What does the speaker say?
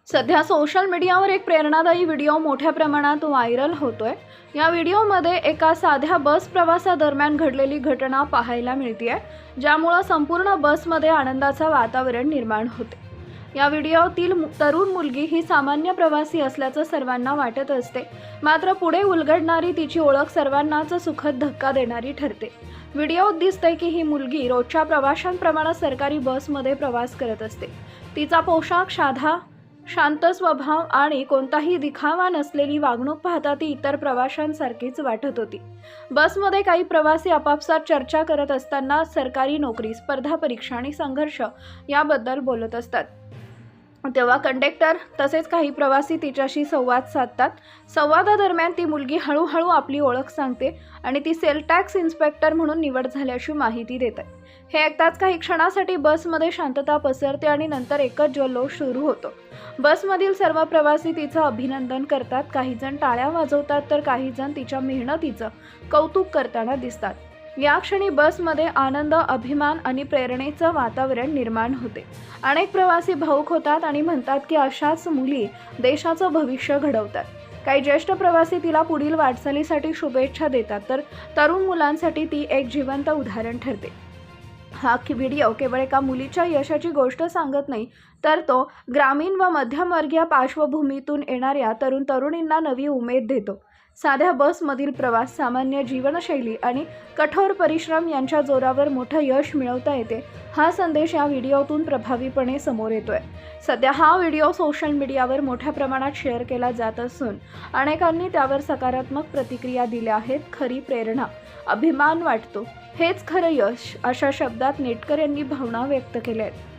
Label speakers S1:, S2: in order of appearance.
S1: सध्या सोशल मीडियावर एक प्रेरणादायी व्हिडिओ मोठ्या प्रमाणात व्हायरल होतोय। या व्हिडिओमध्ये एका साध्या बस प्रवासादरम्यान घडलेली घटना पाहायला मिळतेय, ज्यामुळे संपूर्ण बसमध्ये आनंदाचं वातावरण निर्माण होते। या व्हिडिओतील तरुण मुलगी ही सामान्य प्रवासी असल्याचं सर्वांना वाटत असते, मात्र पुढे उलगडणारी तिची ओळख सर्वांनाच सुखद धक्का देणारी ठरते। व्हिडिओत दिसतंय की ही मुलगी रोजच्या प्रवाशांप्रमाणे सरकारी बसमध्ये प्रवास करत असते। तिचा पोशाख साधा, शांत स्वभाव आणि कोणताही दिखावा नसलेली वागणूक पाहता ती इतर प्रवाशांसारखीच वाटत होती। बसमध्ये काही प्रवासी आपापसात चर्चा करत असताना सरकारी नोकरी, स्पर्धा परीक्षा आणि संघर्ष याबद्दल बोलत असतात। तेव्हा कंडक्टर तसेच काही प्रवासी तिच्याशी संवाद साधतात। संवादादरम्यान ती मुलगी हळूहळू आपली ओळख सांगते आणि ती सेल टॅक्स इन्स्पेक्टर म्हणून निवड झाल्याची माहिती देते। हे ऐकताच काही क्षणासाठी बसमध्ये शांतता पसरते आणि नंतर एकच जल्लोष सुरू होतो। बसमधील सर्व प्रवासी तिचं अभिनंदन करतात, काही जण टाळ्या वाजवतात तर काही जण तिच्या मेहनतीचं कौतुक करताना दिसतात। या क्षणी बसमध्ये आनंद, अभिमान आणि प्रेरणेचं वातावरण निर्माण होते। अनेक प्रवासी भावुक होतात आणि म्हणतात की अशाच मुली देशाचं भविष्य घडवतात। काही ज्येष्ठ प्रवासी तिला पुढील वाटचालीसाठी शुभेच्छा देतात, तर तरुण मुलांसाठी ती एक जिवंत उदाहरण ठरते। हा व्हिडिओ केवळ एका मुलीच्या यशाची गोष्ट सांगत नाही, तर तो ग्रामीण व मध्यमवर्गीय पार्श्वभूमीतून येणाऱ्या तरुणींना नवी उमेद देतो। साध्या बसमधील प्रवास, सामान्य जीवनशैली आणि कठोर परिश्रम यांच्या जोरावर मोठं यश मिळवता येते, हा संदेश या व्हिडिओतून प्रभावीपणे समोर येतोय। सध्या हा व्हिडिओ सोशल मीडियावर मोठ्या प्रमाणात शेअर केला जात असून अनेकांनी त्यावर सकारात्मक प्रतिक्रिया दिल्या आहेत। खरी प्रेरणा, अभिमान वाटतो, हेच खरं यश, अशा शब्दात नेटकर यांनी भावना व्यक्त केल्या आहेत।